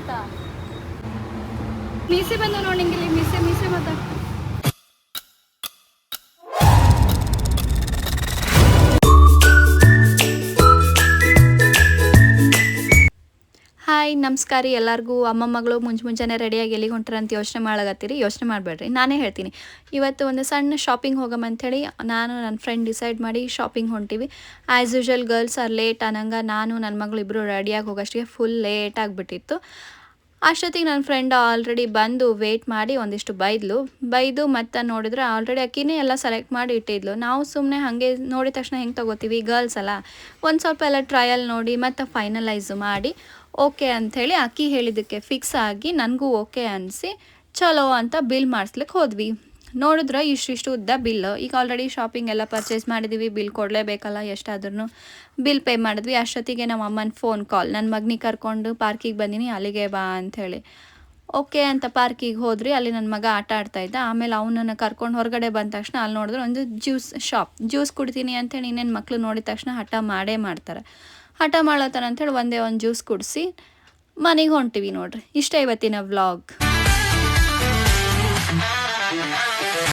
ಅಂತ ಮೀಸೆ ಬಂದು ನೋಡಿ ಹಿಂಗಿಲ್ಲಿ ಮೀಸೆ ಮತ್ತೆ ಹಾಯ್ ನಮಸ್ಕಾರ ರೀ ಎಲ್ಲರಿಗೂ. ಅಮ್ಮ ಮಗಳು ಮುಂಜಾನೆ ರೆಡಿಯಾಗಿ ಎಲ್ಲಿಗೆ ಹೊಂಟ್ರ ಅಂತ ಯೋಚನೆ ಮಾಡಬೇಡ್ರಿ, ನಾನೇ ಹೇಳ್ತೀನಿ. ಇವತ್ತು ಒಂದು ಸಣ್ಣ ಶಾಪಿಂಗ್ ಹೋಗಮಂಥೇಳಿ ನಾನು ನನ್ನ ಫ್ರೆಂಡ್ ಡಿಸೈಡ್ ಮಾಡಿ ಶಾಪಿಂಗ್ ಹೊಂಟಿವಿ. As usual girls are late ಅನ್ನಂಗೆ ನಾನು ನನ್ನ ಮಗಳು ಇಬ್ಬರು ರೆಡಿಯಾಗಿ ಹೋಗೋಷ್ಟಿಗೆ ಫುಲ್ ಲೇಟ್ ಆಗಿಬಿಟ್ಟಿತ್ತು. ಅಷ್ಟೊತ್ತಿಗೆ ನನ್ನ ಫ್ರೆಂಡ್ ಆಲ್ರೆಡಿ ಬಂದು ವೆಯ್ಟ್ ಮಾಡಿ ಒಂದಿಷ್ಟು ಬೈದು ಮತ್ತು ನೋಡಿದ್ರೆ ಆಲ್ರೆಡಿ ಅಕ್ಕಿನೇ ಎಲ್ಲ ಸೆಲೆಕ್ಟ್ ಮಾಡಿ ಇಟ್ಟಿದ್ಲು. ನಾವು ಸುಮ್ಮನೆ ಹಾಗೆ ನೋಡಿದ ತಕ್ಷಣ ಹೆಂಗೆ ತೊಗೋತೀವಿ, ಗರ್ಲ್ಸ್ ಅಲ್ಲ, ಒಂದು ಸ್ವಲ್ಪ ಎಲ್ಲ ಟ್ರಯಲ್ ನೋಡಿ ಮತ್ತು ಫೈನಲೈಸ್ ಮಾಡಿ ಓಕೆ ಅಂಥೇಳಿ ಅಕ್ಕಿ ಹೇಳಿದ್ದಕ್ಕೆ ಫಿಕ್ಸ್ ಆಗಿ ನನಗೂ ಓಕೆ ಅನಿಸಿ ಚಲೋ ಅಂತ ಬಿಲ್ ಮಾಡಿಸ್ಲಿಕ್ಕೆ ಹೋದ್ವಿ. ನೋಡಿದ್ರೆ ಇಷ್ಟು ಉದ್ದ ಬಿಲ್. ಈಗ ಆಲ್ರೆಡಿ ಶಾಪಿಂಗ್ ಎಲ್ಲ ಪರ್ಚೇಸ್ ಮಾಡಿದ್ದೀವಿ, ಬಿಲ್ ಕೊಡಲೇಬೇಕಲ್ಲ ಎಷ್ಟಾದ್ರೂ. ಬಿಲ್ ಪೇ ಮಾಡಿದ್ವಿ. ಅಷ್ಟೊತ್ತಿಗೆ ನಮ್ಮ ಅಮ್ಮನ ಫೋನ್ ಕಾಲ್, ನನ್ನ ಮಗನಿಗೆ ಕರ್ಕೊಂಡು ಪಾರ್ಕಿಗೆ ಬಂದೀನಿ, ಅಲ್ಲಿಗೆ ಬಾ ಅಂಥೇಳಿ. ಓಕೆ ಅಂತ ಪಾರ್ಕಿಗೆ ಹೋದ್ರಿ. ಅಲ್ಲಿ ನನ್ನ ಮಗ ಆಟ ಆಡ್ತಾಯಿದ್ದ. ಆಮೇಲೆ ಅವನನ್ನು ಕರ್ಕೊಂಡು ಹೊರಗಡೆ ಬಂದ ತಕ್ಷಣ ಅಲ್ಲಿ ನೋಡಿದ್ರೆ ಒಂದು ಜ್ಯೂಸ್ ಕುಡ್ತೀನಿ ಅಂಥೇಳಿ ಇನ್ನೇನು ಮಕ್ಕಳು ನೋಡಿದ ತಕ್ಷಣ ಹಠ ಮಾಡ್ತಾರೆ. ಹಠ ಮಾಡ್ಲತ್ತಾರ ಅಂಥೇಳಿ ಒಂದೇ ಒಂದು ಜ್ಯೂಸ್ ಕುಡಿಸಿ ಮನೆಗೆ ಹೊಂಟಿವಿ ನೋಡ್ರಿ. ಇಷ್ಟ ಇವತ್ತಿನ ವ್ಲಾಗ್.